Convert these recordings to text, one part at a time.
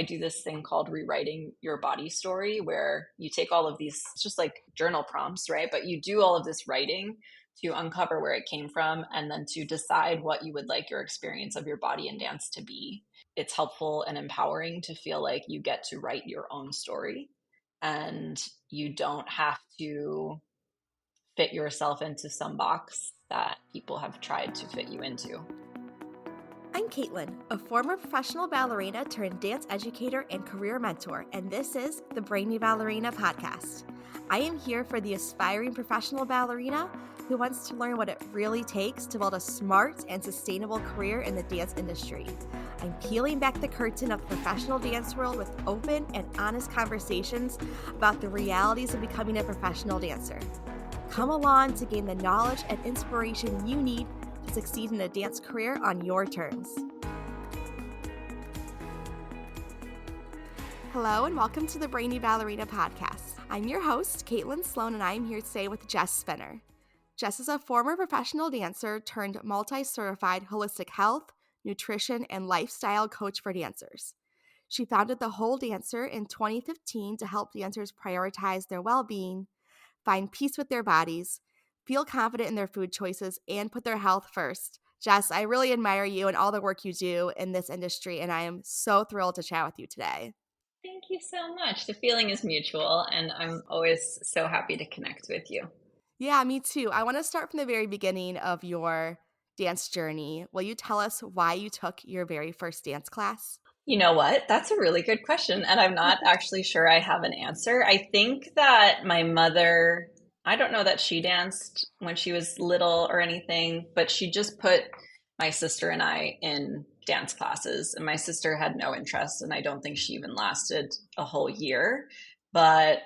I do this thing called rewriting your body story, where you take all of these, it's just like journal prompts, right? But you do all of this writing to uncover where it came from and then to decide what you would like your experience of your body and dance to be. It's helpful and empowering to feel like you get to write your own story and you don't have to fit yourself into some box that people have tried to fit you into. I'm Caitlin, a former professional ballerina turned dance educator and career mentor, and this is the Brainy Ballerina podcast. I am here for the aspiring professional ballerina who wants to learn what it really takes to build a smart and sustainable career in the dance industry. I'm peeling back the curtain of the professional dance world with open and honest conversations about the realities of becoming a professional dancer. Come along to gain the knowledge and inspiration you need to succeed in a dance career on your terms. Hello and welcome to the Brainy Ballerina podcast. I'm your host, Caitlin Sloan, and I'm here today with Jess Spinner. Jess is a former professional dancer turned multi-certified holistic health, nutrition, and lifestyle coach for dancers. She founded The Whole Dancer in 2015 to help dancers prioritize their well-being, find peace with their bodies, feel confident in their food choices, and put their health first. Jess, I really admire you and all the work you do in this industry, and I am so thrilled to chat with you today. Thank you so much. The feeling is mutual, and I'm always so happy to connect with you. Yeah, me too. I want to start from the very beginning of your dance journey. Will you tell us why you took your very first dance class? You know what? That's a really good question, and I'm not actually sure I have an answer. I think that my mother, I don't know that she danced when she was little or anything, but she just put my sister and I in dance classes, and my sister had no interest, and I don't think she even lasted a whole year. But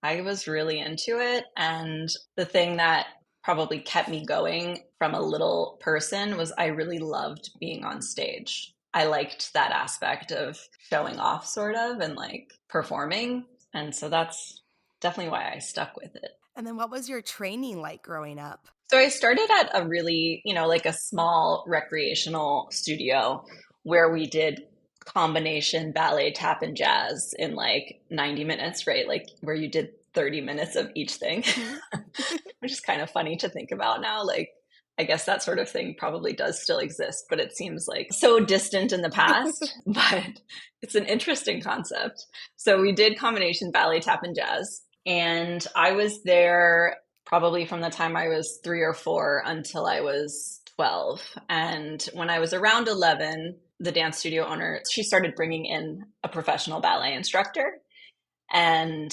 I was really into it, and the thing that probably kept me going from a little person was I really loved being on stage. I liked that aspect of showing off, sort of, and like performing. And so that's definitely why I stuck with it. And then what was your training like growing up? So I started at a really, like a small recreational studio where we did combination ballet, tap, and jazz in like 90 minutes, right? Like where you did 30 minutes of each thing, which is kind of funny to think about now. Like, I guess that sort of thing probably does still exist, but it seems like so distant in the past, but it's an interesting concept. So we did combination ballet, tap, and jazz. And I was there probably from the time I was 3 or 4 until I was 12. And when I was around 11, the dance studio owner, she started bringing in a professional ballet instructor. And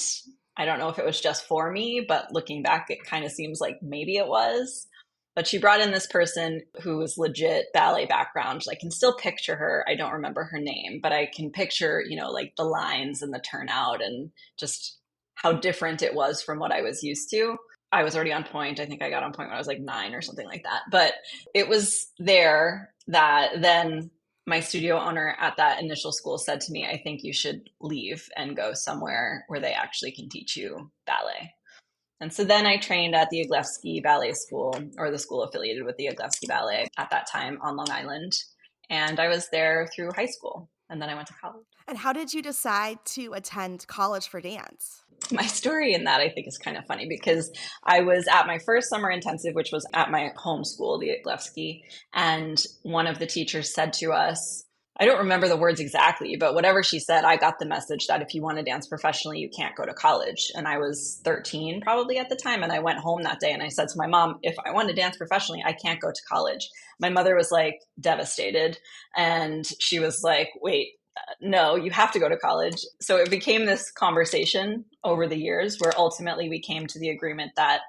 I don't know if it was just for me, but looking back, it kind of seems like maybe it was. But she brought in this person who was legit ballet background. I can still picture her. I don't remember her name, but I can picture, like the lines and the turnout and just how different it was from what I was used to. I was already on point. I think I got on point when I was like 9 or something like that. But it was there that then my studio owner at that initial school said to me, I think you should leave and go somewhere where they actually can teach you ballet. And so then I trained at the Iglevsky Ballet School, or the school affiliated with the Iglevsky Ballet at that time on Long Island. And I was there through high school. And then I went to college. And how did you decide to attend college for dance? My story in that I think is kind of funny because I was at my first summer intensive, which was at my home school, the Iglevsky. And one of the teachers said to us, I don't remember the words exactly, but whatever she said, I got the message that if you want to dance professionally, you can't go to college. And I was 13 probably at the time. And I went home that day and I said to my mom, if I want to dance professionally, I can't go to college. My mother was like devastated. And she was like, wait, no, you have to go to college. So it became this conversation over the years where ultimately we came to the agreement that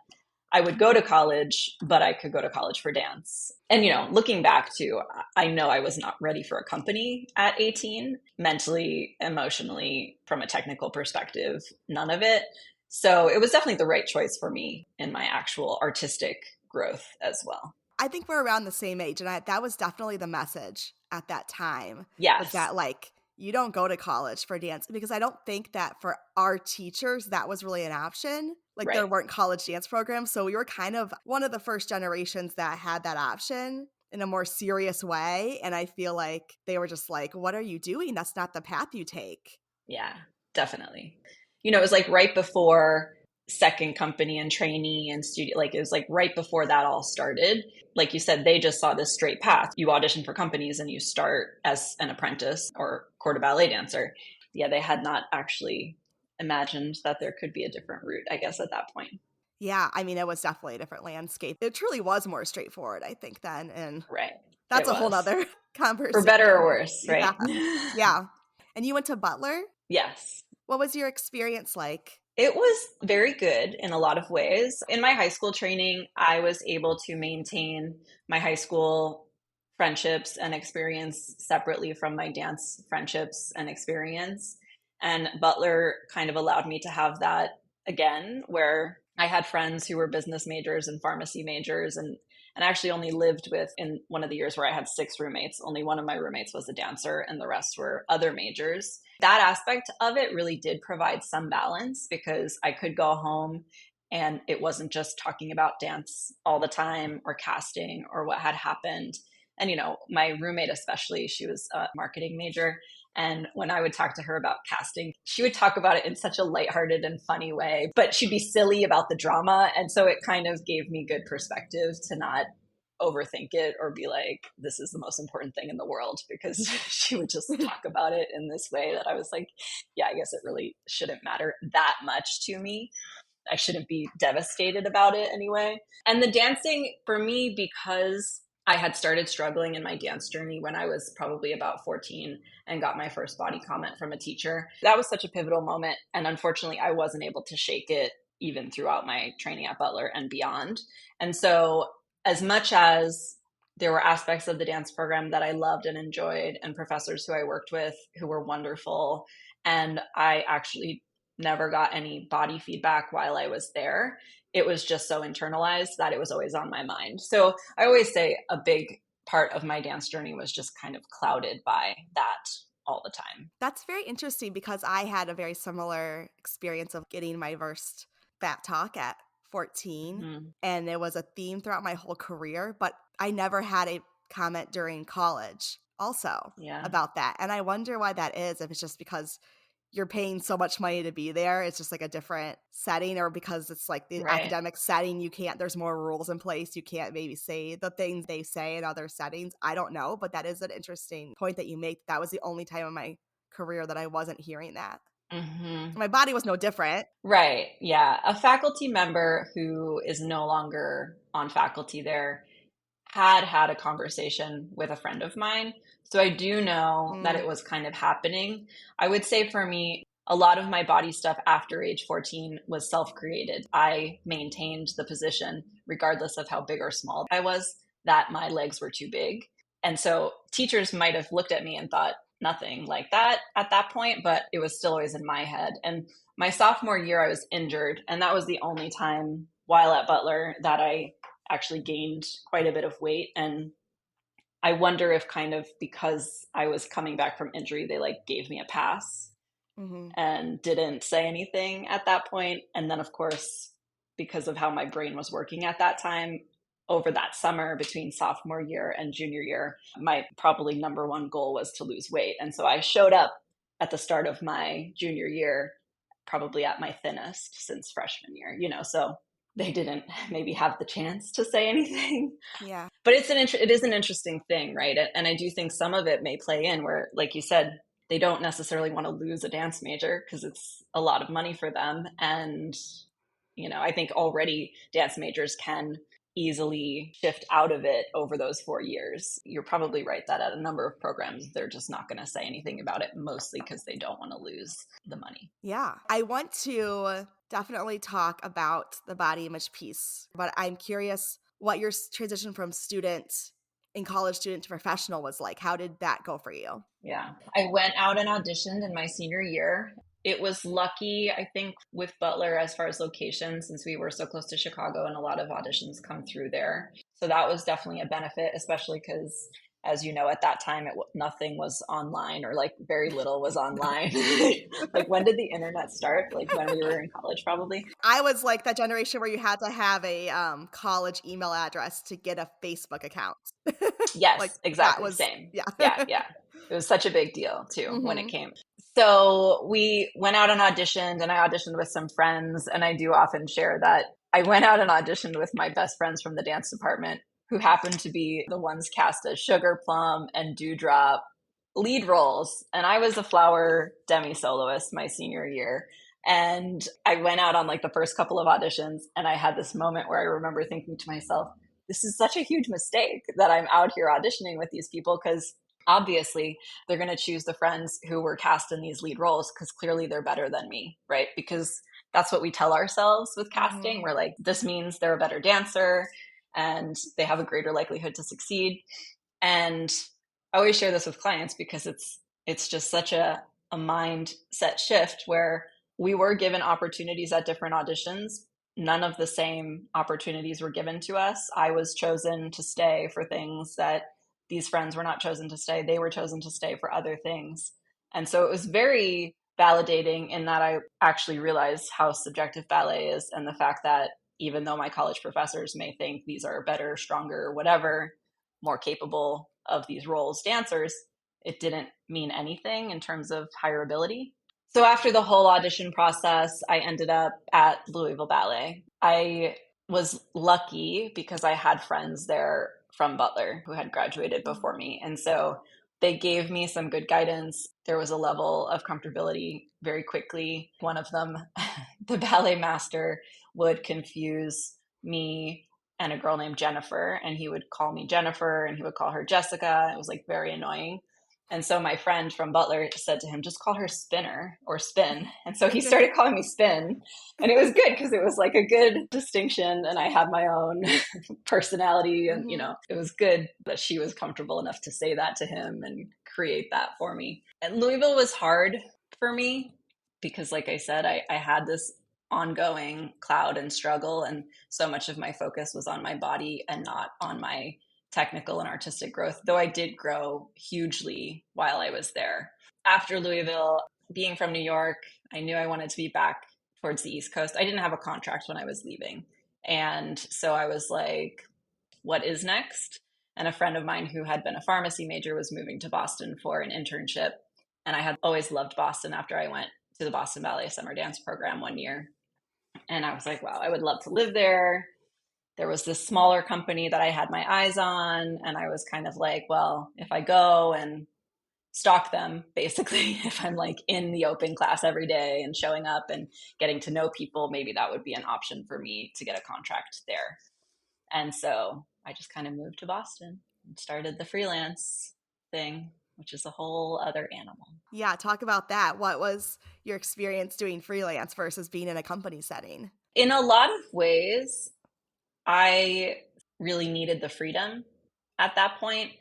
I would go to college, but I could go to college for dance. And, looking back to, I know I was not ready for a company at 18, mentally, emotionally, from a technical perspective, none of it. So it was definitely the right choice for me in my actual artistic growth as well. I think we're around the same age, and that was definitely the message at that time. Yes. Was that you don't go to college for dance, because I don't think that for our teachers, that was really an option. Right. There weren't college dance programs. So we were kind of one of the first generations that had that option. in a more serious way. And I feel like they were just like, what are you doing? That's not the path you take. Yeah, definitely. It was like right before second company and trainee and studio, like it was like right before that all started. Like you said, they just saw this straight path. You audition for companies and you start as an apprentice or cours de ballet dancer. Yeah, they had not actually imagined that there could be a different route, I guess, at that point. Yeah, I mean, it was definitely a different landscape. It truly was more straightforward, I think, then. And Right. that's It a whole was. nother For better or conversation. worse, Yeah. right? Yeah. And you went to Butler? Yes. What was your experience like? It was very good in a lot of ways. In my high school training, I was able to maintain my high school friendships and experience separately from my dance friendships and experience. And Butler kind of allowed me to have that again, where I had friends who were business majors and pharmacy majors, and I actually only lived with, in one of the years where I had 6 roommates, only one of my roommates was a dancer and the rest were other majors. That aspect of it really did provide some balance because I could go home and it wasn't just talking about dance all the time or casting or what had happened. And, my roommate, especially, she was a marketing major. And when I would talk to her about casting, she would talk about it in such a lighthearted and funny way, but she'd be silly about the drama. And so it kind of gave me good perspective to not overthink it or be like, this is the most important thing in the world, because she would just talk about it in this way that I was like, yeah, I guess it really shouldn't matter that much to me. I shouldn't be devastated about it anyway. And the dancing for me, because I had started struggling in my dance journey when I was probably about 14 and got my first body comment from a teacher. That was such a pivotal moment. And unfortunately, I wasn't able to shake it even throughout my training at Butler and beyond. And so, as much as there were aspects of the dance program that I loved and enjoyed, and professors who I worked with who were wonderful, and I actually never got any body feedback while I was there, it was just so internalized that it was always on my mind. So I always say a big part of my dance journey was just kind of clouded by that all the time. That's very interesting because I had a very similar experience of getting my first fat talk at 14. Mm-hmm. And it was a theme throughout my whole career, but I never had a comment during college also Yeah. about that. And I wonder why that is, if it's just because you're paying so much money to be there, it's just like a different setting, or because it's like the Right. academic setting, there's more rules in place. You can't maybe say the things they say in other settings. I don't know, but that is an interesting point that you make. That was the only time in my career that I wasn't hearing that. Mm-hmm. My body was no different. Right. Yeah. A faculty member who is no longer on faculty there had a conversation with a friend of mine. So I do know that it was kind of happening. I would say for me, a lot of my body stuff after age 14 was self-created. I maintained the position regardless of how big or small I was, that my legs were too big. And so teachers might have looked at me and thought nothing like that at that point, but it was still always in my head. And my sophomore year, I was injured. And that was the only time while at Butler that I actually gained quite a bit of weight. And I wonder if kind of because I was coming back from injury, they like gave me a pass and didn't say anything at that point. And then, of course, because of how my brain was working at that time, over that summer between sophomore year and junior year, my probably number one goal was to lose weight. And so I showed up at the start of my junior year, probably at my thinnest since freshman year, so they didn't maybe have the chance to say anything. Yeah. But it is an interesting thing, right? And I do think some of it may play in where, like you said, they don't necessarily want to lose a dance major because it's a lot of money for them. And, I think already dance majors can easily shift out of it over those 4 years. You're probably right that at a number of programs, they're just not going to say anything about it, mostly because they don't want to lose the money. Yeah. I want to definitely talk about the body image piece, but I'm curious what your transition from college student to professional was like. How did that go for you? Yeah. I went out and auditioned in my senior year. It was lucky, I think, with Butler as far as location, since we were so close to Chicago and a lot of auditions come through there. So that was definitely a benefit, especially because, as you know, at that time, nothing was online, or like very little was online. Like, when did the internet start? Like when we were in college, probably. I was like that generation where you had to have a college email address to get a Facebook account. Like Yes, that exactly. was, Same. yeah. Yeah, yeah. It was such a big deal too when it Hmm. came. So we went out and auditioned, and I auditioned with some friends. And I do often share that I went out and auditioned with my best friends from the dance department, who happened to be the ones cast as Sugar Plum and Dewdrop lead roles. And I was a flower demi soloist my senior year. And I went out on like the first couple of auditions, and I had this moment where I remember thinking to myself, this is such a huge mistake that I'm out here auditioning with these people, because obviously they're going to choose the friends who were cast in these lead roles because clearly they're better than me, right? Because that's what we tell ourselves with casting. Hmm. We're like, this means they're a better dancer and they have a greater likelihood to succeed. And I always share this with clients because it's just such a mindset shift where we were given opportunities at different auditions. None of the same opportunities were given to us. I was chosen to stay for things that these friends were not chosen to stay. They were chosen to stay for other things. And so it was very validating in that I actually realized how subjective ballet is, and the fact that even though my college professors may think these are better, stronger, whatever, more capable of these roles dancers, it didn't mean anything in terms of higher ability. So after the whole audition process, I ended up at Louisville Ballet. I was lucky because I had friends there from Butler who had graduated before me. And so they gave me some good guidance. There was a level of comfortability very quickly. One of them, the ballet master, would confuse me and a girl named Jennifer, and he would call me Jennifer and he would call her Jessica. It was like very annoying. And so my friend from Butler said to him, just call her Spinner or Spin. And so he started calling me Spin. And it was good because it was like a good distinction. And I had my own personality. And, you Hmm. know, it was good that she was comfortable enough to say that to him and create that for me. And Louisville was hard for me because, like I said, I had this ongoing cloud and struggle. And so much of my focus was on my body and not on my technical and artistic growth, though I did grow hugely while I was there. After Louisville, being from New York, I knew I wanted to be back towards the East Coast. I didn't have a contract when I was leaving. And so I was like, what is next? And a friend of mine who had been a pharmacy major was moving to Boston for an internship. And I had always loved Boston after I went to the Boston Ballet summer dance program one year. And I was like, wow, I would love to live there. There was this smaller company that I had my eyes on, and I was kind of like, well, if I go and stalk them, basically, if I'm like in the open class every day and showing up and getting to know people, maybe that would be an option for me to get a contract there. And so I just kind of moved to Boston and started the freelance thing, which is a whole other animal. Yeah, talk about that. What was your experience doing freelance versus being in a company setting? In a lot of ways, I really needed the freedom at that point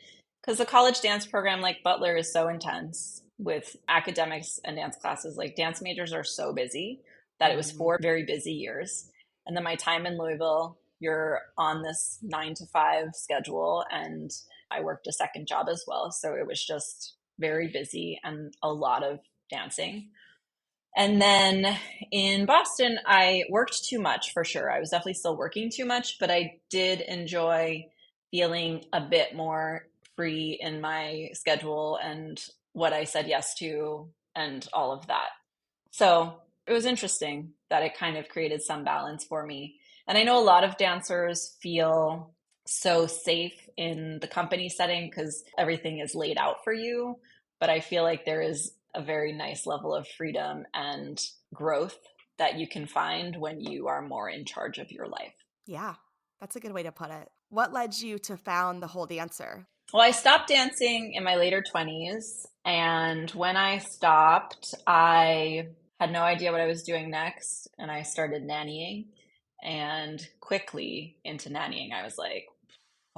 because the college dance program like Butler is so intense with academics and dance classes. Like dance majors are so busy that it was Hmm. 4 very busy years. And then my time in Louisville, you're on this 9 to 5 schedule, and I worked a second job as well. So it was just very busy and a lot of dancing. And then in Boston, I worked too much for sure. I was definitely still working too much, but I did enjoy feeling a bit more free in my schedule and what I said yes to and all of that. So it was interesting that it kind of created some balance for me. And I know a lot of dancers feel so safe in the company setting because everything is laid out for you. But I feel like there is a very nice level of freedom and growth that you can find when you are more in charge of your life. Yeah, that's a good way to put it. What led you to found the Whole Dancer? Well, I stopped dancing in my later 20s. And when I stopped, I had no idea what I was doing next. And I started nannying. And quickly into nannying, I was like,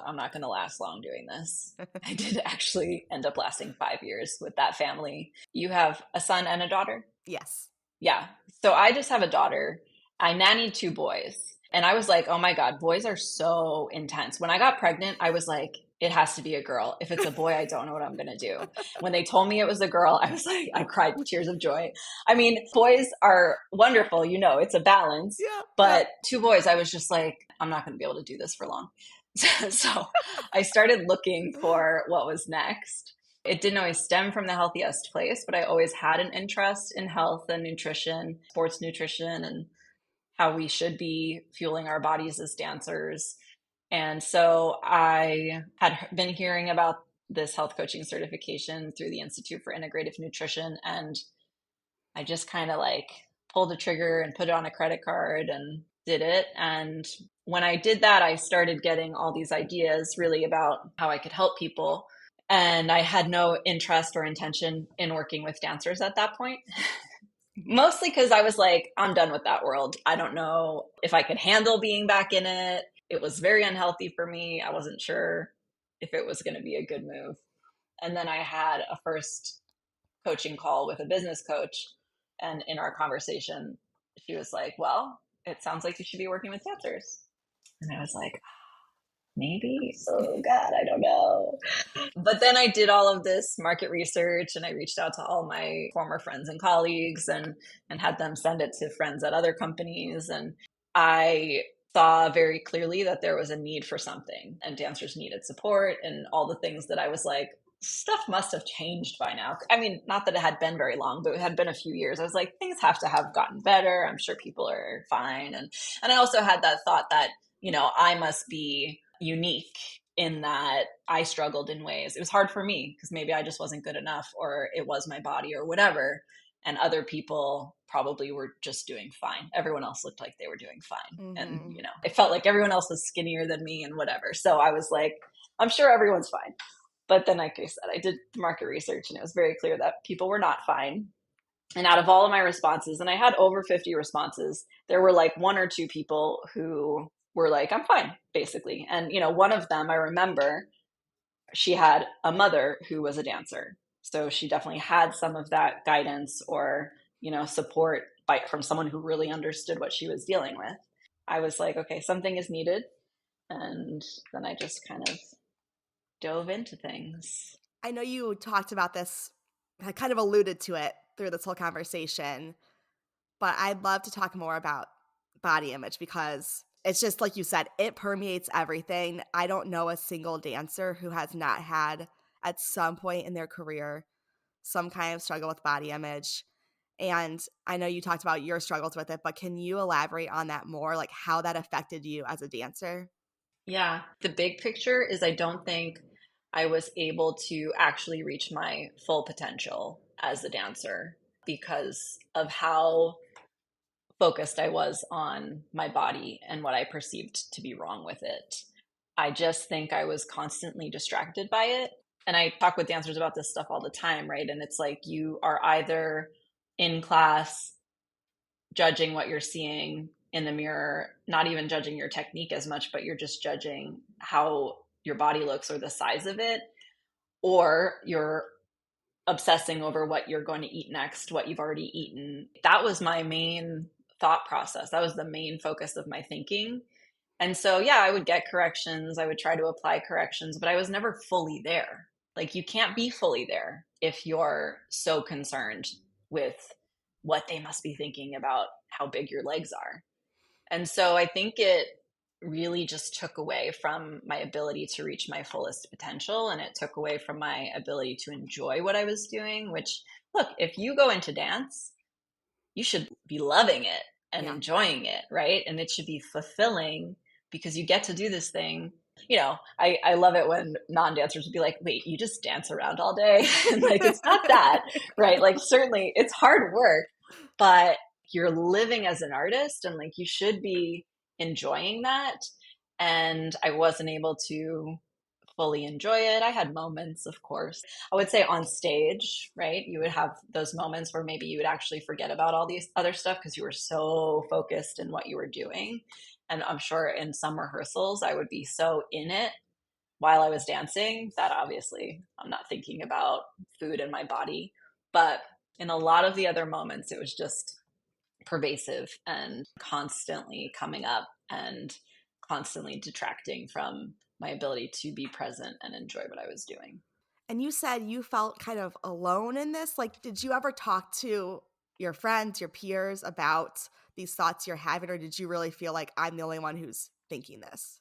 I'm not going to last long doing this. I did actually end up lasting 5 years with that family. You have a son and a daughter? Yes. Yeah. So I just have a daughter. I nannied 2 boys. And I was like, oh my God, boys are so intense. When I got pregnant, I was like, it has to be a girl. If it's a boy, I don't know what I'm going to do. When they told me it was a girl, I was like, I cried tears of joy. I mean, boys are wonderful. You know, it's a balance. Yeah, yeah. But 2 boys, I was just like, I'm not going to be able to do this for long. So I started looking for what was next. It didn't always stem from the healthiest place, but I always had an interest in health and nutrition, sports nutrition, and how we should be fueling our bodies as dancers. And so I had been hearing about this health coaching certification through the Institute for Integrative Nutrition. And I just kind of like pulled the trigger and put it on a credit card and did it. And when I did that, I started getting all these ideas really about how I could help people. And I had no interest or intention in working with dancers at that point. Mostly because I was like, I'm done with that world. I don't know if I could handle being back in it. It was very unhealthy for me. I wasn't sure if it was going to be a good move. And then I had a first coaching call with a business coach. And in our conversation, she was like, well, it sounds like you should be working with dancers. And I was like, maybe. Oh, God, I don't know. But then I did all of this market research and I reached out to all my former friends and colleagues and had them send it to friends at other companies. And I saw very clearly that there was a need for something and dancers needed support and all the things that I was like, stuff must have changed by now. I mean, not that it had been very long, but it had been a few years. I was like, things have to have gotten better. I'm sure people are fine. And I also had that thought that, I must be unique in that I struggled in ways. It was hard for me because maybe I just wasn't good enough or it was my body or whatever. And other people probably were just doing fine. Everyone else looked like they were doing fine. And, Mm-hmm. it felt like everyone else was skinnier than me and whatever. So I was like, I'm sure everyone's fine. But then, like I said, I did market research and it was very clear that people were not fine. And out of all of my responses, and I had over 50 responses, there were like one or two people who were like, I'm fine, basically. And, one of them I remember, she had a mother who was a dancer. So she definitely had some of that guidance or, support from someone who really understood what she was dealing with. I was like, okay, something is needed. And then I just kind of dove into things. I know you talked about this, I kind of alluded to it through this whole conversation, but I'd love to talk more about body image because it's just like you said, it permeates everything. I don't know a single dancer who has not had at some point in their career some kind of struggle with body image. And I know you talked about your struggles with it, but can you elaborate on that more, like how that affected you as a dancer? Yeah. The big picture is I don't think I was able to actually reach my full potential as a dancer because of how focused I was on my body and what I perceived to be wrong with it. I just think I was constantly distracted by it. And I talk with dancers about this stuff all the time, right? And it's like you are either in class judging what you're seeing in the mirror, not even judging your technique as much, but you're just judging how your body looks or the size of it, or you're obsessing over what you're going to eat next, what you've already eaten. That was my main thought process. That was the main focus of my thinking. And so, yeah, I would get corrections. I would try to apply corrections, but I was never fully there. Like, you can't be fully there if you're so concerned with what they must be thinking about how big your legs are. And so I think it really just took away from my ability to reach my fullest potential. And it took away from my ability to enjoy what I was doing, which, look, if you go into dance, you should be loving it and Yeah. enjoying it, right? And it should be fulfilling because you get to do this thing. I love it when non-dancers would be like, wait, you just dance around all day? And like, it's not that, right? Like, certainly it's hard work, but you're living as an artist and like you should be enjoying that. And I wasn't able to fully enjoy it. I had moments, of course. I would say on stage, right? You would have those moments where maybe you would actually forget about all these other stuff because you were so focused in what you were doing. And I'm sure in some rehearsals, I would be so in it while I was dancing that obviously I'm not thinking about food in my body. But in a lot of the other moments, it was just pervasive and constantly coming up and constantly detracting from my ability to be present and enjoy what I was doing. And you said you felt kind of alone in this. Like, did you ever talk to your friends, your peers about these thoughts you're having, or did you really feel like I'm the only one who's thinking this?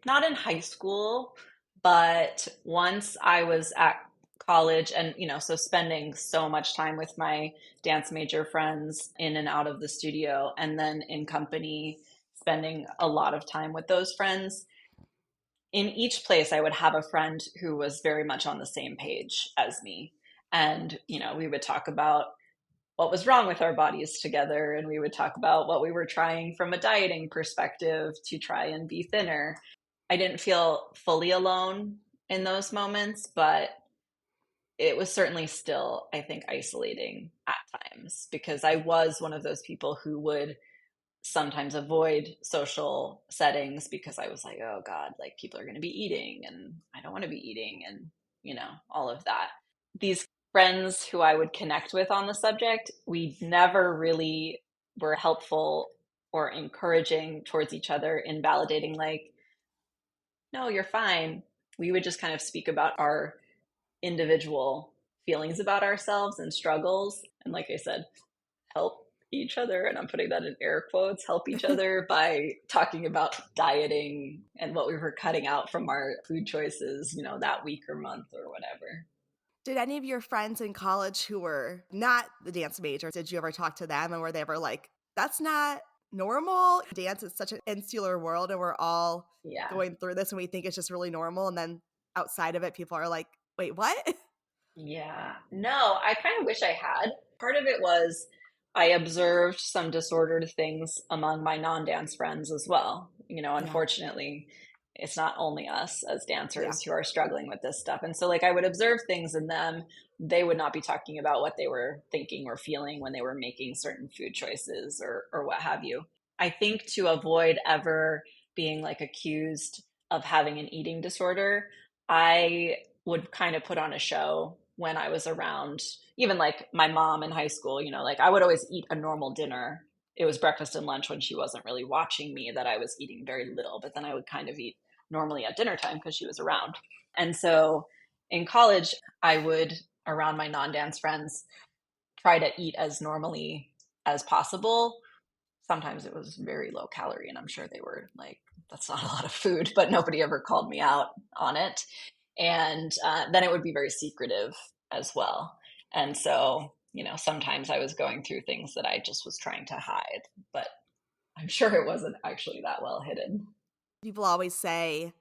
Not in high school, but once I was at college and, so spending so much time with my dance major friends in and out of the studio, and then in company, spending a lot of time with those friends. In each place, I would have a friend who was very much on the same page as me. And, we would talk about what was wrong with our bodies together. And we would talk about what we were trying from a dieting perspective to try and be thinner. I didn't feel fully alone in those moments, but it was certainly still, I think, isolating at times because I was one of those people who would sometimes avoid social settings because I was like, oh God, like people are going to be eating and I don't want to be eating and, all of that. These friends who I would connect with on the subject, we never really were helpful or encouraging towards each other in validating, like, no, you're fine. We would just kind of speak about our individual feelings about ourselves and struggles. And like I said, help each other, and I'm putting that in air quotes, help each other by talking about dieting and what we were cutting out from our food choices, that week or month or whatever. Did any of your friends in college who were not the dance major, did you ever talk to them and were they ever like, that's not normal? Dance is such an insular world and we're all Yeah. going through this and we think it's just really normal. And then outside of it, people are like, wait, what? Yeah. No, I kind of wish I had. Part of it was I observed some disordered things among my non-dance friends as well. Yeah. Unfortunately, it's not only us as Yeah. dancers who are struggling with this stuff. And so, like, I would observe things in them. They would not be talking about what they were thinking or feeling when they were making certain food choices or what have you. I think to avoid ever being like accused of having an eating disorder, I would kind of put on a show when I was around, even like my mom in high school, like I would always eat a normal dinner. It was breakfast and lunch when she wasn't really watching me that I was eating very little, but then I would kind of eat normally at dinner time because she was around. And so in college, I would, around my non dance friends, try to eat as normally as possible. Sometimes it was very low calorie, and I'm sure they were like, that's not a lot of food, but nobody ever called me out on it. And then it would be very secretive as well. And so, sometimes I was going through things that I just was trying to hide, but I'm sure it wasn't actually that well hidden. People always say,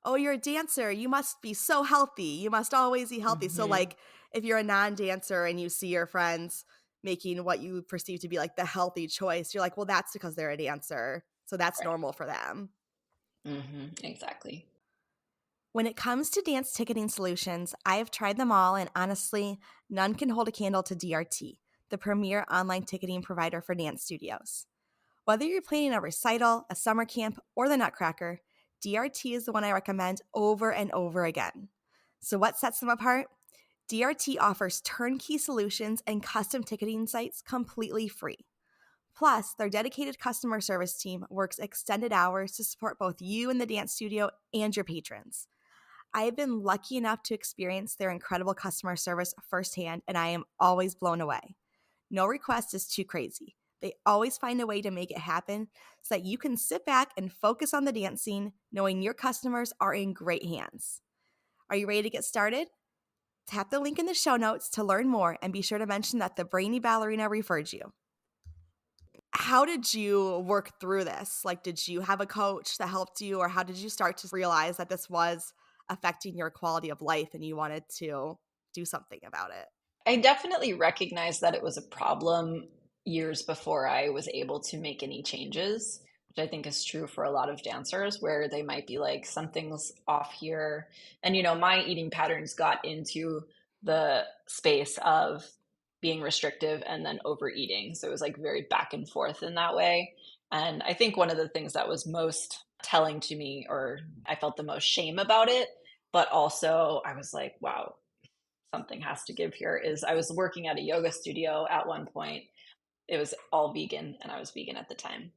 oh, you're a dancer. You must be so healthy. You must always eat healthy. So, Hmm. like, if you're a non dancer and you see your friends making what you perceive to be like the healthy choice, you're like, well, that's because they're a dancer. So that's Right. normal for them. Exactly. When it comes to dance ticketing solutions, I have tried them all, and honestly, none can hold a candle to DRT, the premier online ticketing provider for dance studios. Whether you're planning a recital, a summer camp, or the Nutcracker, DRT is the one I recommend over and over again. So, what sets them apart? DRT offers turnkey solutions and custom ticketing sites completely free. Plus, their dedicated customer service team works extended hours to support both you and the dance studio and your patrons. I have been lucky enough to experience their incredible customer service firsthand, and I am always blown away. No request is too crazy. They always find a way to make it happen so that you can sit back and focus on the dancing, knowing your customers are in great hands. Are you ready to get started? Tap the link in the show notes to learn more and be sure to mention that the Brainy Ballerina referred you. How did you work through this? Like, did you have a coach that helped you, or how did you start to realize that this was affecting your quality of life and you wanted to do something about it? I definitely recognized that it was a problem years before I was able to make any changes, which I think is true for a lot of dancers, where they might be like, something's off here. And, my eating patterns got into the space of being restrictive and then overeating. So it was like very back and forth in that way. And I think one of the things that was most telling to me, or I felt the most shame about it, but also I was like, wow, something has to give here, is I was working at a yoga studio at one point. It was all vegan, and I was vegan at the time.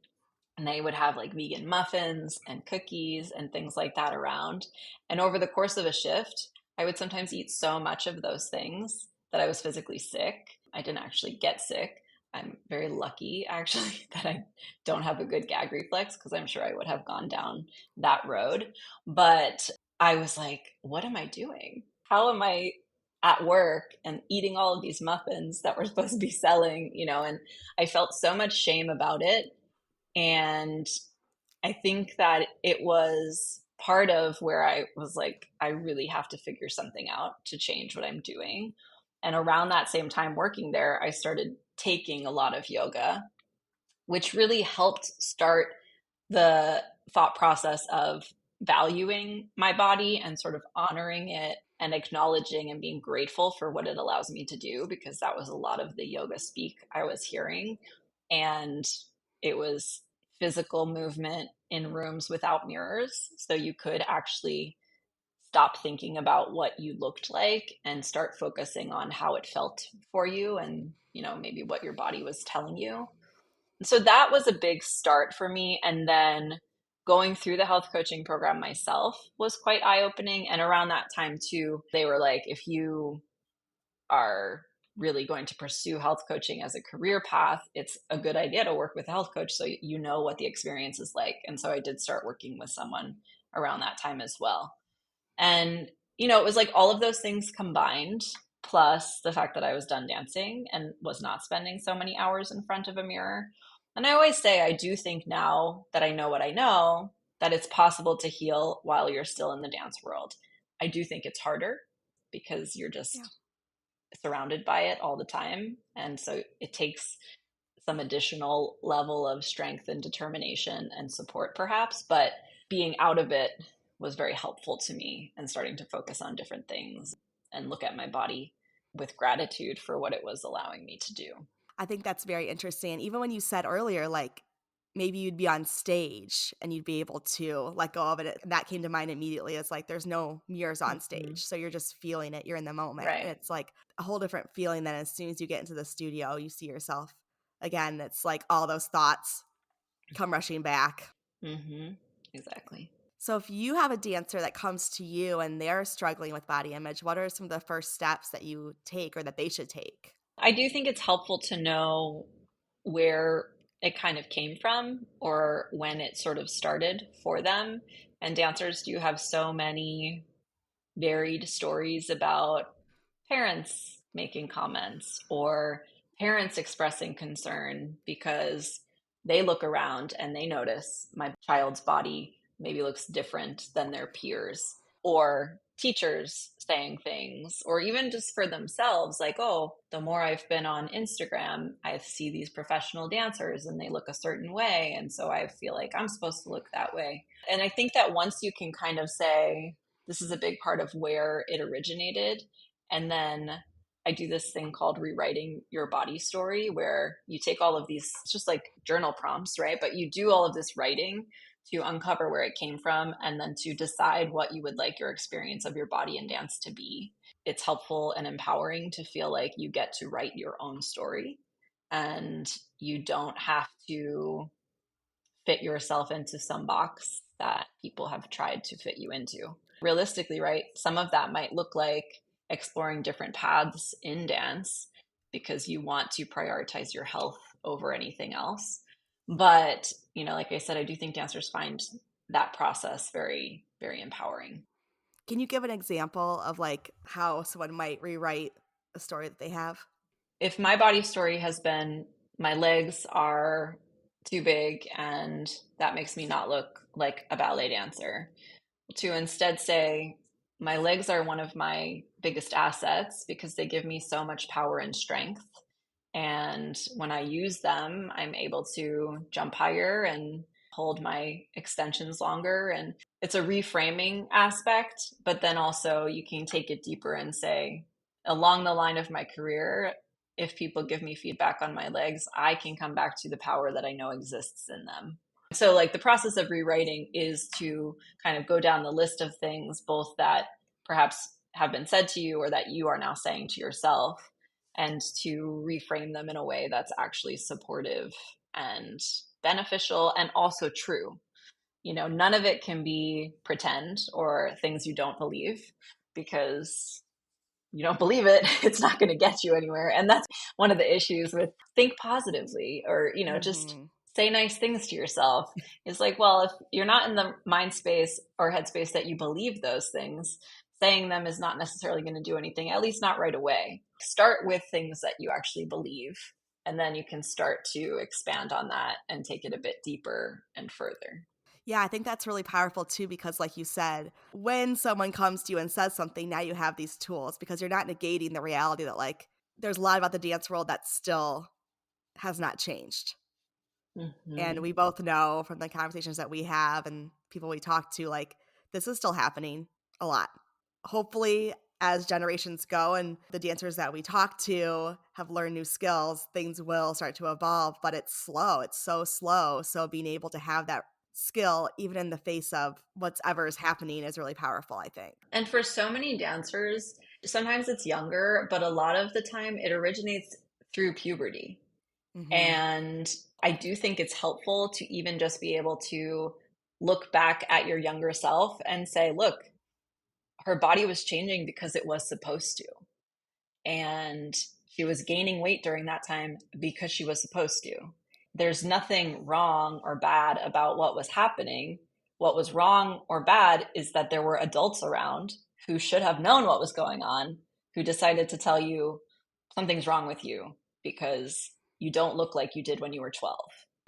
And they would have like vegan muffins and cookies and things like that around. And over the course of a shift, I would sometimes eat so much of those things that I was physically sick. I didn't actually get sick, I'm very lucky actually that I don't have a good gag reflex because I'm sure I would have gone down that road. But I was like, what am I doing? How am I at work and eating all of these muffins that we're supposed to be selling, and I felt so much shame about it. And I think that it was part of where I was like, I really have to figure something out to change what I'm doing. And around that same time working there, I started taking a lot of yoga, which really helped start the thought process of valuing my body and sort of honoring it and acknowledging and being grateful for what it allows me to do, because that was a lot of the yoga speak I was hearing. And it was physical movement in rooms without mirrors. So you could actually stop thinking about what you looked like and start focusing on how it felt for you and, maybe what your body was telling you. So that was a big start for me. And then going through the health coaching program myself was quite eye opening. And around that time, too, they were like, if you are really going to pursue health coaching as a career path, it's a good idea to work with a health coach so you know what the experience is like. And so I did start working with someone around that time as well. And, it was like all of those things combined, plus the fact that I was done dancing and was not spending so many hours in front of a mirror. And I always say, I do think now that I know what I know, that it's possible to heal while you're still in the dance world. I do think it's harder because you're Yeah. just surrounded by it all the time. And so it takes some additional level of strength and determination and support, perhaps. But being out of it was very helpful to me and starting to focus on different things and look at my body with gratitude for what it was allowing me to do. I think that's very interesting. Even when you said earlier, like maybe you'd be on stage and you'd be able to let go of it. And that came to mind immediately. It's like there's no mirrors on Mm-hmm. stage. So you're just feeling it. You're in the moment. And Right. it's like a whole different feeling than as soon as you get into the studio, you see yourself again. It's like all those thoughts come rushing back. Mm-hmm. Exactly. So if you have a dancer that comes to you and they're struggling with body image, what are some of the first steps that you take or that they should take? I do think it's helpful to know where it kind of came from or when it sort of started for them. And dancers do have so many varied stories about parents making comments or parents expressing concern because they look around and they notice my child's body maybe looks different than their peers, or teachers saying things, or even just for themselves, like, oh, the more I've been on Instagram, I see these professional dancers and they look a certain way. And so I feel like I'm supposed to look that way. And I think that once you can kind of say, this is a big part of where it originated. And then I do this thing called rewriting your body story, where you take all of these, it's just like journal prompts, right? But you do all of this writing to uncover where it came from and then to decide what you would like your experience of your body and dance to be. It's helpful and empowering to feel like you get to write your own story and you don't have to fit yourself into some box that people have tried to fit you into. Realistically, right, some of that might look like exploring different paths in dance because you want to prioritize your health over anything else. But, like I said, I do think dancers find that process very, very empowering. Can you give an example of like how someone might rewrite a story that they have? If my body story has been my legs are too big and that makes me not look like a ballet dancer, to instead say, my legs are one of my biggest assets because they give me so much power and strength. And when I use them, I'm able to jump higher and hold my extensions longer. And it's a reframing aspect, but then also you can take it deeper and say, along the line of my career, if people give me feedback on my legs, I can come back to the power that I know exists in them. So, like, the process of rewriting is to kind of go down the list of things, both that perhaps have been said to you or that you are now saying to yourself, and to reframe them in a way that's actually supportive and beneficial and also true. None of it can be pretend or things you don't believe, because you don't believe it, it's not going to get you anywhere. And that's one of the issues with think positively, or, just Hmm. say nice things to yourself. It's like, well, if you're not in the mind space or headspace that you believe those things, saying them is not necessarily going to do anything, at least not right away. Start with things that you actually believe, and then you can start to expand on that and take it a bit deeper and further. Yeah, I think that's really powerful too, because like you said, when someone comes to you and says something, now you have these tools because you're not negating the reality that like there's a lot about the dance world that still has not changed. And Hmm. we both know from the conversations that we have and people we talk to, like, this is still happening a lot. Hopefully, as generations go and the dancers that we talk to have learned new skills, things will start to evolve, but it's slow. It's so slow. So being able to have that skill, even in the face of whatever is happening, is really powerful, I think. And for so many dancers, sometimes it's younger, but a lot of the time it originates through puberty. Hmm. And I do think it's helpful to even just be able to look back at your younger self and say, look, her body was changing because it was supposed to. And she was gaining weight during that time because she was supposed to. There's nothing wrong or bad about what was happening. What was wrong or bad is that there were adults around who should have known what was going on, who decided to tell you something's wrong with you because you don't look like you did when you were 12.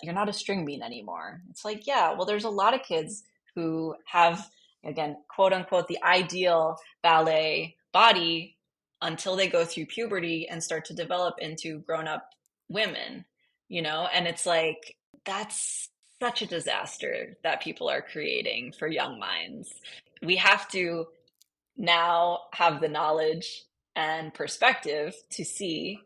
You're not a string bean anymore. It's like, yeah, well, there's a lot of kids who have, again, quote unquote, the ideal ballet body until they go through puberty and start to develop into grown up women, and it's like, that's such a disaster that people are creating for young minds. We have to now have the knowledge and perspective to see,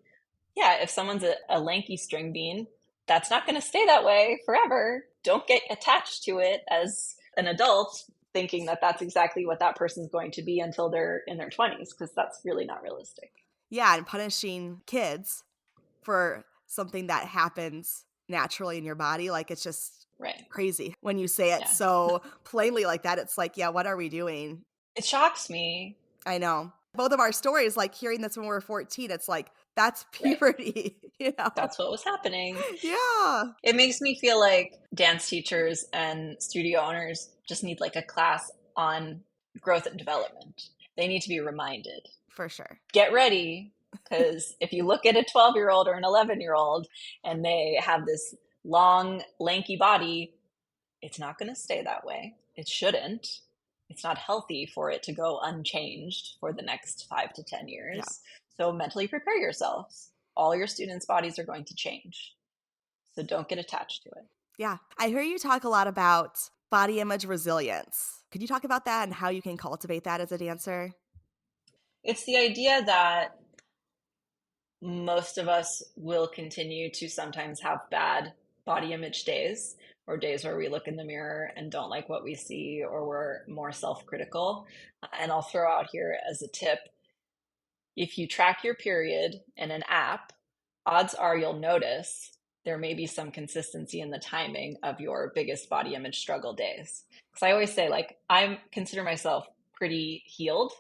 yeah, if someone's a lanky string bean, that's not going to stay that way forever. Don't get attached to it as an adult, thinking that that's exactly what that person's going to be until they're in their 20s, because that's really not realistic. Yeah, and punishing kids for something that happens naturally in your body, like, it's just Right. crazy when you say it Yeah. so plainly like that. It's like, yeah, what are we doing? It shocks me. I know. Both of our stories, like, hearing this when we were 14, it's like, that's Right. puberty, you know? That's what was happening. Yeah, It makes me feel like dance teachers and studio owners just need like a class on growth and development. They need to be reminded, for sure. get ready, because if you look at a 12-year-old or an 11-year-old and they have this long, lanky body, it's not going to stay that way. It shouldn't. It's not healthy for it to go unchanged for the next 5 to 10 Yeah. years. So mentally prepare yourselves. All your students' bodies are going to change. So don't get attached to it. Yeah. I hear you talk a lot about body image resilience. Could you talk about that and how you can cultivate that as a dancer? It's the idea that most of us will continue to sometimes have bad body image days, or days where we look in the mirror and don't like what we see, or we're more self-critical. And I'll throw out here as a tip, if you track your period in an app, odds are you'll notice there may be some consistency in the timing of your biggest body image struggle days. Because I always say, like, I consider myself pretty healed,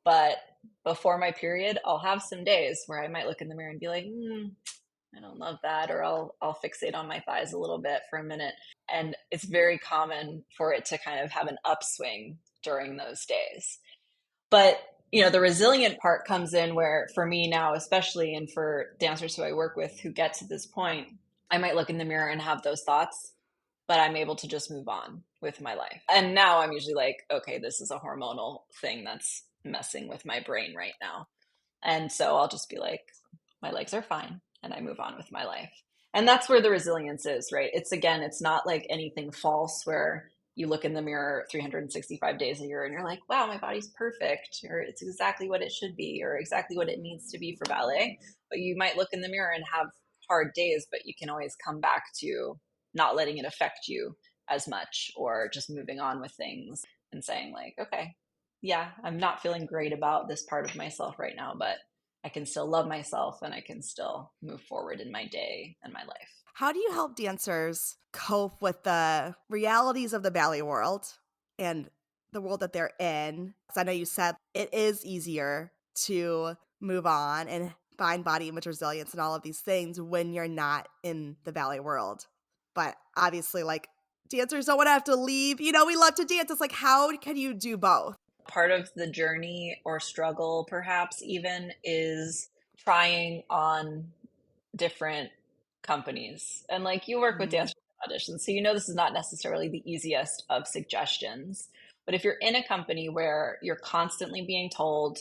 but before my period, I'll have some days where I might look in the mirror and be like, I don't love that, or I'll fixate on my thighs a little bit for a minute. And it's very common for it to kind of have an upswing during those days. But the resilient part comes in where, for me now, especially, and for dancers who I work with who get to this point, I might look in the mirror and have those thoughts, but I'm able to just move on with my life. And now I'm usually like, okay, this is a hormonal thing that's messing with my brain right now. And so I'll just be like, my legs are fine. And I move on with my life. And that's where the resilience is, right? It's, again, it's not like anything false where you look in the mirror 365 days a year and you're like, wow, my body's perfect, or it's exactly what it should be, or exactly what it needs to be for ballet. But you might look in the mirror and have hard days, but you can always come back to not letting it affect you as much, or just moving on with things and saying, like, okay, yeah, I'm not feeling great about this part of myself right now, but I can still love myself and I can still move forward in my day and my life. How do you help dancers cope with the realities of the ballet world and the world that they're in? Because I know you said it is easier to move on and find body image resilience and all of these things when you're not in the ballet world. But obviously, like, dancers don't want to have to leave. You know, we love to dance. It's like, how can you do both? Part of the journey or struggle, perhaps even, is trying on different companies. And like you work with Mhm. dancers auditions, so you know this is not necessarily the easiest of suggestions. But if you're in a company where you're constantly being told,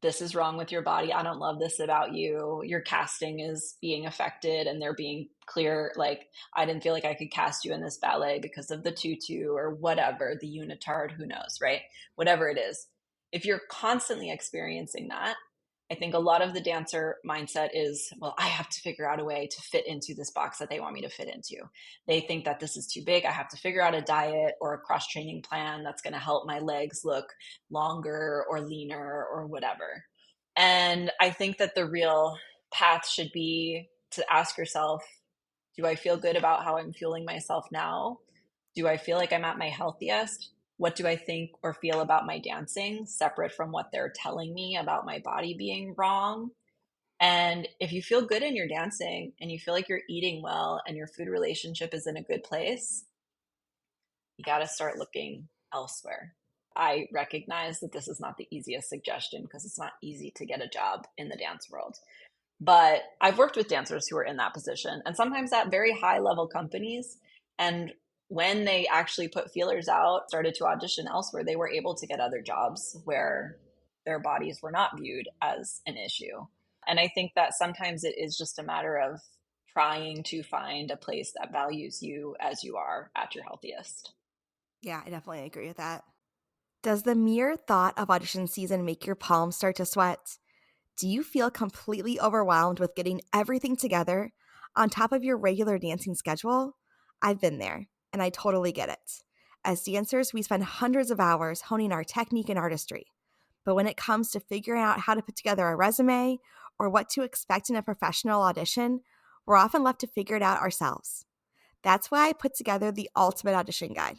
this is wrong with your body, I don't love this about you, your casting is being affected, and they're being clear, like, I didn't feel like I could cast you in this ballet because of the tutu or whatever, the unitard, who knows, right? Whatever it is. If you're constantly experiencing that, I think a lot of the dancer mindset is, well, I have to figure out a way to fit into this box that they want me to fit into. They think that this is too big. I have to figure out a diet or a cross training plan that's going to help my legs look longer or leaner or whatever. And I think that the real path should be to ask yourself, do I feel good about how I'm fueling myself now? Do I feel like I'm at my healthiest? What do I think or feel about my dancing, separate from what they're telling me about my body being wrong? And if you feel good in your dancing and you feel like you're eating well and your food relationship is in a good place, you got to start looking elsewhere. I recognize that this is not the easiest suggestion because it's not easy to get a job in the dance world. But I've worked with dancers who are in that position and sometimes at very high level companies. And when they actually put feelers out, started to audition elsewhere, they were able to get other jobs where their bodies were not viewed as an issue. And I think that sometimes it is just a matter of trying to find a place that values you as you are at your healthiest. Yeah, I definitely agree with that. Does the mere thought of audition season make your palms start to sweat? Do you feel completely overwhelmed with getting everything together on top of your regular dancing schedule? I've been there, and I totally get it. As dancers, we spend hundreds of hours honing our technique and artistry. But when it comes to figuring out how to put together a resume or what to expect in a professional audition, we're often left to figure it out ourselves. That's why I put together the Ultimate Audition Guide.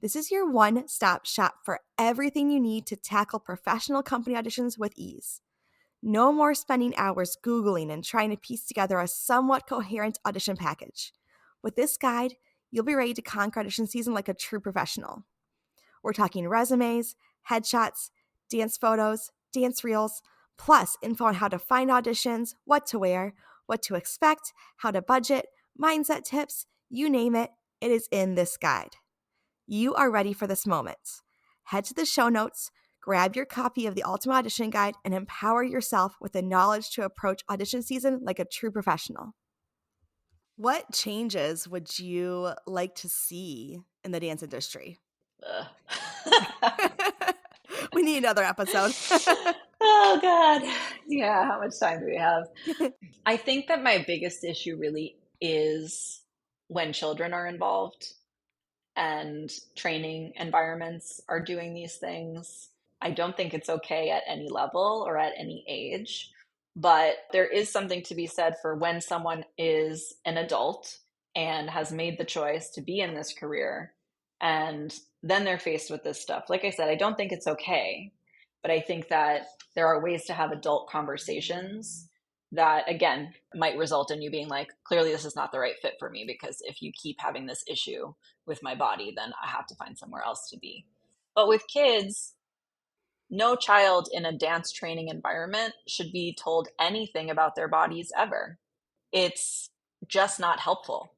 This is your one-stop shop for everything you need to tackle professional company auditions with ease. No more spending hours Googling and trying to piece together a somewhat coherent audition package. With this guide, you'll be ready to conquer audition season like a true professional. We're talking resumes, headshots, dance photos, dance reels, plus info on how to find auditions, what to wear, what to expect, how to budget, mindset tips, you name it, it is in this guide. You are ready for this moment. Head to the show notes, grab your copy of the Ultimate Audition Guide, and empower yourself with the knowledge to approach audition season like a true professional. What changes would you like to see in the dance industry? Ugh. We need another episode. Oh God. Yeah, how much time do we have? I think that my biggest issue really is when children are involved and training environments are doing these things. I don't think it's okay at any level or at any age, but there is something to be said for when someone is an adult and has made the choice to be in this career and then they're faced with this stuff. Like I said, I don't think it's okay, but I think that there are ways to have adult conversations that again might result in you being like, clearly this is not the right fit for me because if you keep having this issue with my body, then I have to find somewhere else to be. But with kids, no child in a dance training environment should be told anything about their bodies ever. It's just not helpful.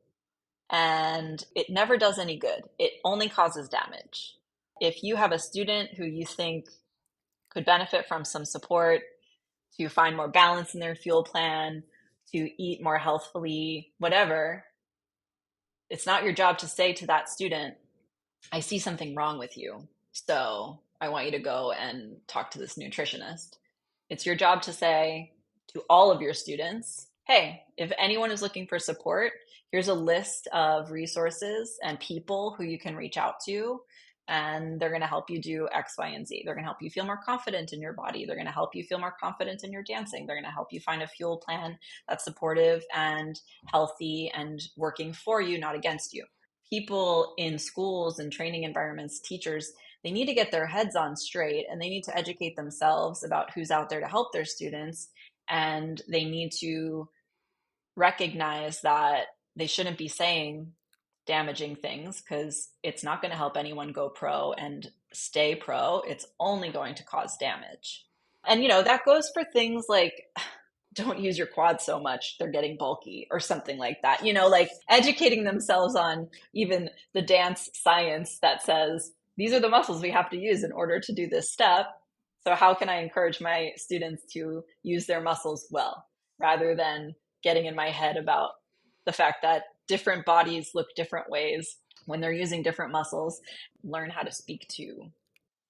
And it never does any good. It only causes damage. If you have a student who you think could benefit from some support to find more balance in their fuel plan, to eat more healthfully, whatever, it's not your job to say to that student, I see something wrong with you. So I want you to go and talk to this nutritionist. It's your job to say to all of your students, hey, if anyone is looking for support, here's a list of resources and people who you can reach out to. And they're going to help you do X, Y, and Z. They're going to help you feel more confident in your body. They're going to help you feel more confident in your dancing. They're going to help you find a fuel plan that's supportive and healthy and working for you, not against you. people in schools and training environments, teachers, they need to get their heads on straight and they need to educate themselves about who's out there to help their students. And they need to recognize that they shouldn't be saying damaging things because it's not going to help anyone go pro and stay pro. It's only going to cause damage. And, that goes for things like don't use your quads so much, they're getting bulky or something like that. Like educating themselves on even the dance science that says these are the muscles we have to use in order to do this step. So how can I encourage my students to use their muscles well, rather than getting in my head about the fact that different bodies look different ways when they're using different muscles. Learn how to speak to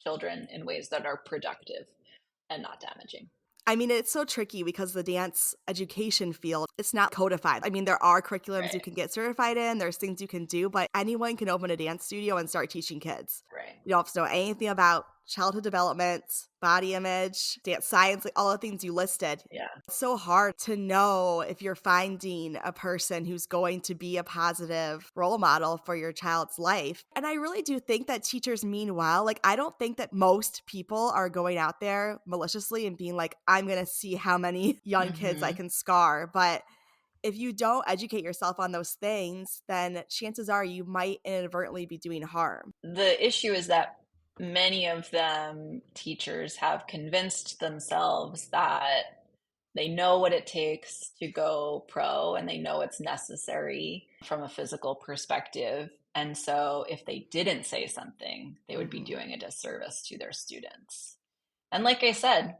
children in ways that are productive and not damaging. I mean, it's so tricky because the dance education field, it's not codified. I mean, there are curriculums you Right. can get certified in, there's things you can do, but anyone can open a dance studio and start teaching kids. Right. You don't have to know anything about childhood development, body image, dance science, like all the things you listed. Yeah. It's so hard to know if you're finding a person who's going to be a positive role model for your child's life. And I really do think that teachers mean well. Like, I don't think that most people are going out there maliciously and being like, I'm going to see how many young kids I Mm-hmm. can scar. But if you don't educate yourself on those things, then chances are you might inadvertently be doing harm. The issue is that many of them, teachers, have convinced themselves that they know what it takes to go pro and they know it's necessary from a physical perspective. And so if they didn't say something, they would be doing a disservice to their students. And like I said,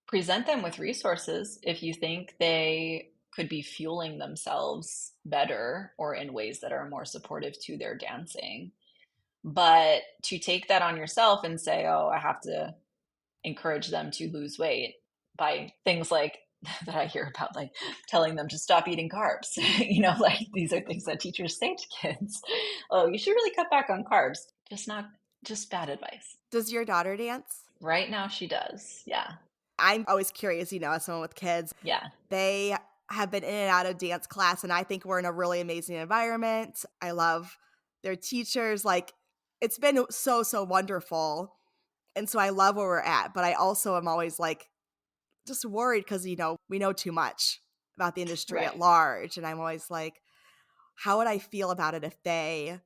present them with resources if you think they could be fueling themselves better or in ways that are more supportive to their dancing. But to take that on yourself and say, oh, I have to encourage them to lose weight by things like that I hear about, like telling them to stop eating carbs. Like these are things that teachers say to kids. Oh, you should really cut back on carbs. Just bad advice. Does your daughter dance? Right now she does. Yeah. I'm always curious, as someone with kids, Yeah. they have been in and out of dance class, and I think we're in a really amazing environment. I love their teachers. Like, it's been so, so wonderful. And so I love where we're at. But I also am always like just worried because, we know too much about the industry at Right. large. And I'm always like, how would I feel about it if they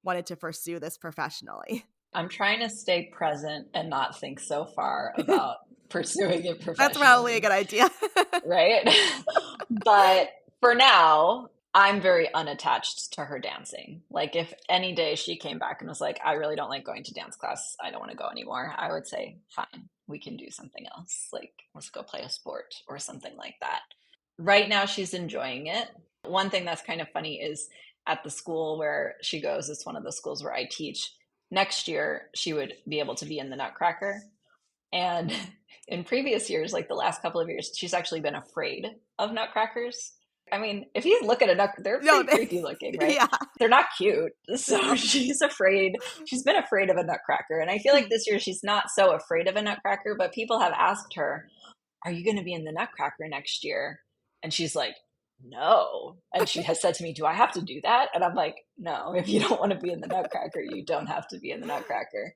wanted to pursue this professionally? I'm trying to stay present and not think so far about pursuing it That's probably a professionally. good idea. Right? But for now, I'm very unattached to her dancing. Like if any day she came back and was like, I really don't like going to dance class, I don't want to go anymore, I would say, fine, we can do something else. Like let's go play a sport or something like that. Right now she's enjoying it. One thing that's kind of funny is at the school where she goes, it's one of the schools where I teach. Next year she would be able to be in the Nutcracker. And in previous years, like the last couple of years, she's actually been afraid of nutcrackers. I mean, if you look at a nutcracker, they're No, pretty creepy looking, right? yeah. They're not cute. So she's afraid. She's been afraid of a nutcracker. And I feel like this year she's not so afraid of a nutcracker, but people have asked her, are you going to be in the nutcracker next year? And she's like, no. And she has said to me, do I have to do that? And I'm like, no, if you don't want to be in the nutcracker, you don't have to be in the nutcracker.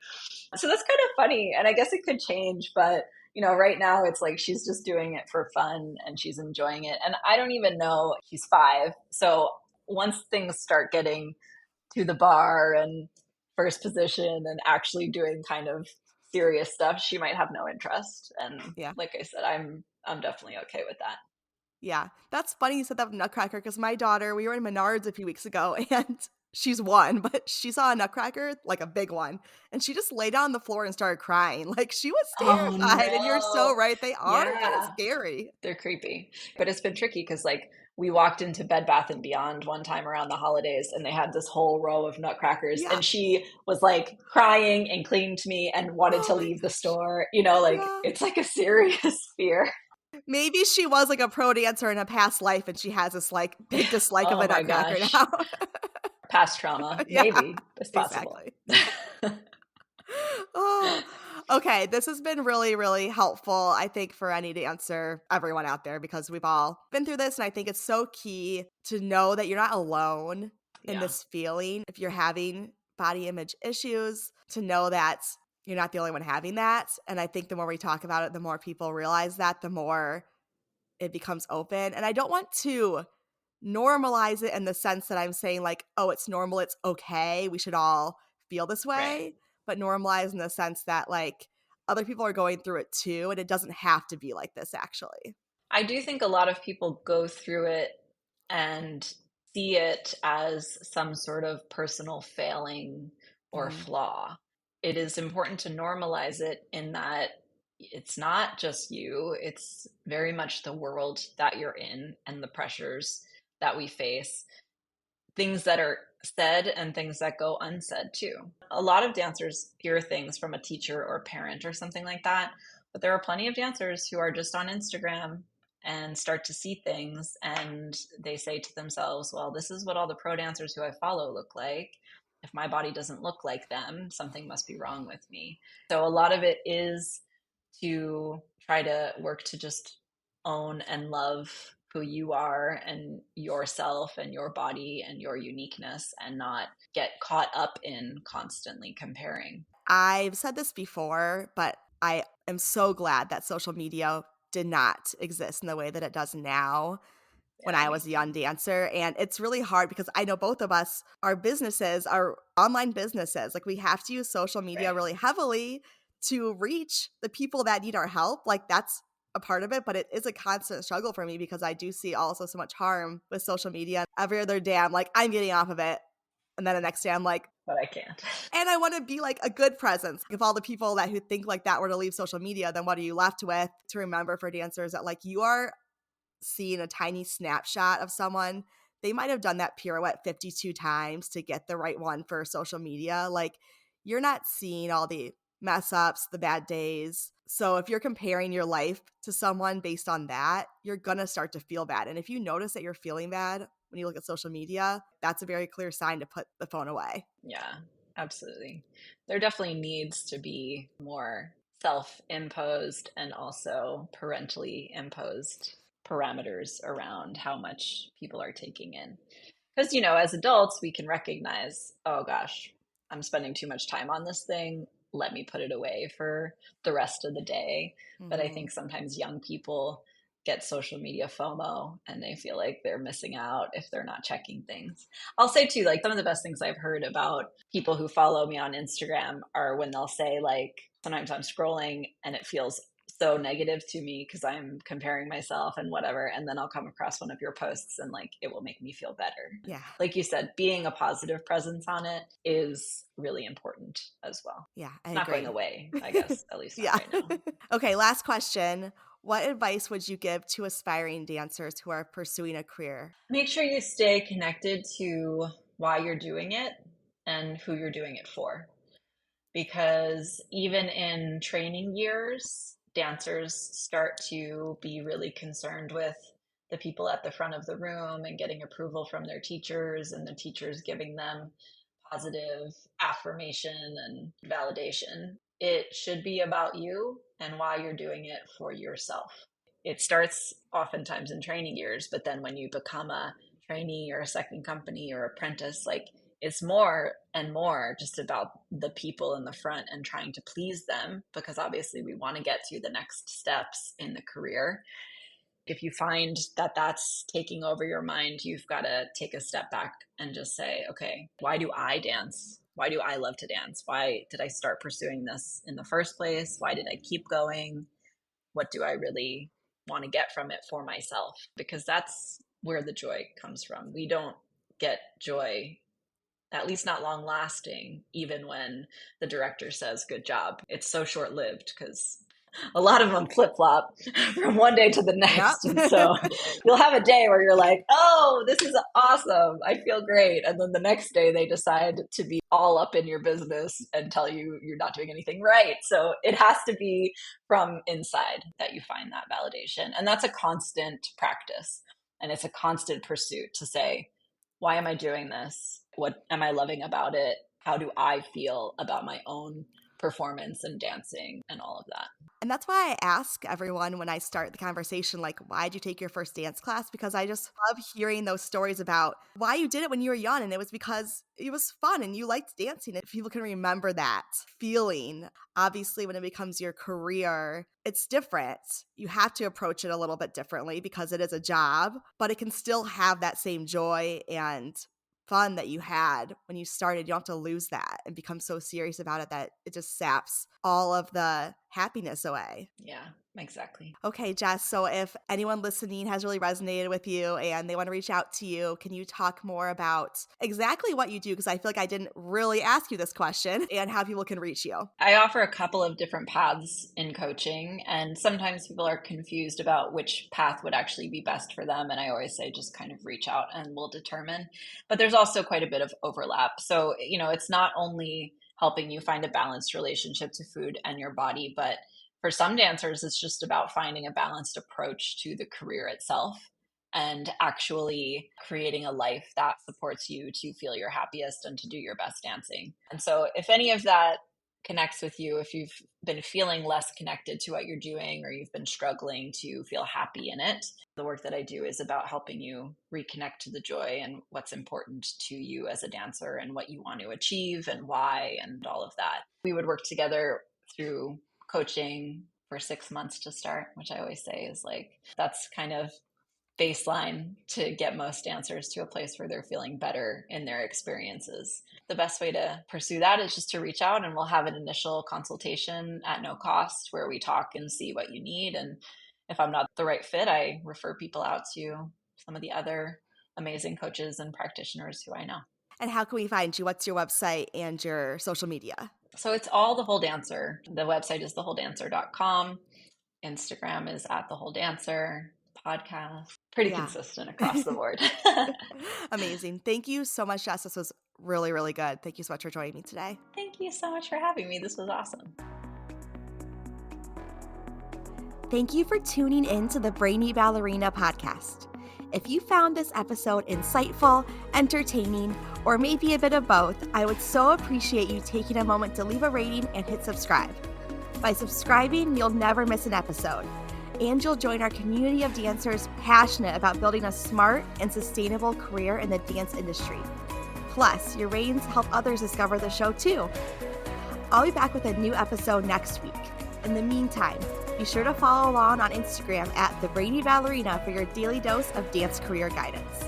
So that's kind of funny. And I guess it could change, but right now it's like she's just doing it for fun and she's enjoying it. And I don't even know, she's 5. So once things start getting to the bar and first position and actually doing kind of serious stuff, she might have no interest. And Yeah. like I said, I'm definitely okay with that. Yeah. That's funny you said that with Nutcracker because my daughter, we were in Menards a few weeks ago and she's one, but she saw a Nutcracker, like a big one, and she just lay down on the floor and started crying. Like she was Oh terrified. And you're so no. right. They are kind of Yeah. scary. They're creepy. But it's been tricky because like we walked into Bed Bath and Beyond one time around the holidays and they had this whole row of nutcrackers Yeah. and she was like crying and clinging to me and wanted Oh to my leave the gosh. store. Like Yeah. it's like a serious fear. Maybe she was like a pro dancer in a past life and she has this like big dislike of Oh a my Nutcracker gosh. now. Past trauma. Yeah, Maybe. It's possible. exactly. Oh, okay. This has been really, really helpful, I think, for any dancer, everyone out there, because we've all been through this. And I think it's so key to know that you're not alone. in Yeah, this feeling, if you're having body image issues, to know that you're not the only one having that. And I think the more we talk about it, the more people realize that, the more it becomes open. And I don't want to normalize it in the sense that I'm saying like, oh, it's normal, it's okay, we should all feel this right. way, but normalize in the sense that like other people are going through it too, and it doesn't have to be like this actually. I do think a lot of people go through it and see it as some sort of personal failing or Mhm. flaw. It is important to normalize it in that it's not just you, it's very much the world that you're in and the pressures that we face, things that are said and things that go unsaid too. A lot of dancers hear things from a teacher or parent or something like that, but there are plenty of dancers who are just on Instagram and start to see things and they say to themselves, well, this is what all the pro dancers who I follow look like. If my body doesn't look like them, something must be wrong with me. So a lot of it is to try to work to just own and love who you are and yourself and your body and your uniqueness and not get caught up in constantly comparing. I've said this before, but I am so glad that social media did not exist in the way that it does now when Yeah, I me was a too. young dancer. And it's really hard because I know both of us, our businesses are online businesses. Like we have to use social media Right. really heavily to reach the people that need our help. Like that's a part of it, but it is a constant struggle for me because I do see also so much harm with social media. Every other day, I'm like, I'm getting off of it. And then the next day, I'm like, But I can't. and I want to be like a good presence. If all the people that who think like that were to leave social media, then what are you left with to remember for dancers that like you are seeing a tiny snapshot of someone. They might have done that pirouette 52 times to get the right one for social media. Like you're not seeing all the mess ups, the bad days. So if you're comparing your life to someone based on that, you're going to start to feel bad. And if you notice that you're feeling bad when you look at social media, that's a very clear sign to put the phone away. Yeah, absolutely. There definitely needs to be more self imposed and also parentally imposed parameters around how much people are taking in. Because, as adults, we can recognize, oh gosh, I'm spending too much time on this thing. Let me put it away for the rest of the day. But I Hmm. think sometimes young people get social media FOMO and they feel like they're missing out if they're not checking things. I'll say too, like some of the best things I've heard about people who follow me on Instagram are when they'll say, like, sometimes I'm scrolling and it feels so negative to me because I'm comparing myself and whatever. And then I'll come across one of your posts and like it will make me feel better. Yeah. Like you said, being a positive presence on it is really important as well. Yeah, I It's not going agree. away, I guess, at least not Yeah. right now. Okay, last question. What advice would you give to aspiring dancers who are pursuing a career? Make sure you stay connected to why you're doing it and who you're doing it for. Because even in training years, dancers start to be really concerned with the people at the front of the room and getting approval from their teachers, and the teachers giving them positive affirmation and validation. It should be about you and why you're doing it for yourself. It starts oftentimes in training years, but then when you become a trainee or a second company or apprentice, like it's more and more just about the people in the front and trying to please them because obviously we want to get to the next steps in the career. If you find that that's taking over your mind, you've got to take a step back and just say, okay, why do I dance? Why do I love to dance? Why did I start pursuing this in the first place? Why did I keep going? What do I really want to get from it for myself? Because that's where the joy comes from. We don't get joy, at least not long lasting, even when the director says good job. It's so short lived because a lot of them flip flop from one day to the Yep. next. And so you'll have a day where you're like, oh, this is awesome. I feel great. And then the next day they decide to be all up in your business and tell you you're not doing anything right. So it has to be from inside that you find that validation. And that's a constant practice. And it's a constant pursuit to say, why am I doing this? What am I loving about it? How do I feel about my own performance and dancing and all of that. And that's why I ask everyone when I start the conversation, like, why'd you take your first dance class? Because I just love hearing those stories about why you did it when you were young. And it was because it was fun and you liked dancing. If people can remember that feeling, obviously, when it becomes your career, it's different. You have to approach it a little bit differently because it is a job, but it can still have that same joy and fun that you had when you started. You don't have to lose that and become so serious about it that it just saps all of the happiness away. Yeah, exactly. Okay, Jess, so if anyone listening has really resonated with you and they want to reach out to you, can you talk more about exactly what you do? Because I feel like I didn't really ask you this question, and how people can reach you. I offer a couple of different paths in coaching, and sometimes people are confused about which path would actually be best for them. And I always say just kind of reach out and we'll determine. But there's also quite a bit of overlap. So, it's not only helping you find a balanced relationship to food and your body, but for some dancers, it's just about finding a balanced approach to the career itself and actually creating a life that supports you to feel your happiest and to do your best dancing. And so if any of that connects with you, if you've been feeling less connected to what you're doing or you've been struggling to feel happy in it, the work that I do is about helping you reconnect to the joy and what's important to you as a dancer and what you want to achieve and why and all of that. We would work together through coaching for 6 months to start, which I always say is that's kind of baseline to get most dancers to a place where they're feeling better in their experiences. The best way to pursue that is just to reach out, and we'll have an initial consultation at no cost where we talk and see what you need. And if I'm not the right fit, I refer people out to some of the other amazing coaches and practitioners who I know. And how can we find you? What's your website and your social media? So it's all The Whole Dancer. The website is thewholedancer.com. Instagram is @thewholedancer. Podcast. Pretty consistent across the board. Amazing. Thank you so much, Jess. This was really, really good. Thank you so much for joining me today. Thank you so much for having me. This was awesome. Thank you for tuning in to the Brainy Ballerina podcast. If you found this episode insightful, entertaining, or maybe a bit of both, I would so appreciate you taking a moment to leave a rating and hit subscribe. By subscribing, you'll never miss an episode, and you'll join our community of dancers passionate about building a smart and sustainable career in the dance industry. Plus, your ratings help others discover the show too. I'll be back with a new episode next week. In the meantime, be sure to follow along on Instagram @TheBrainyBallerina for your daily dose of dance career guidance.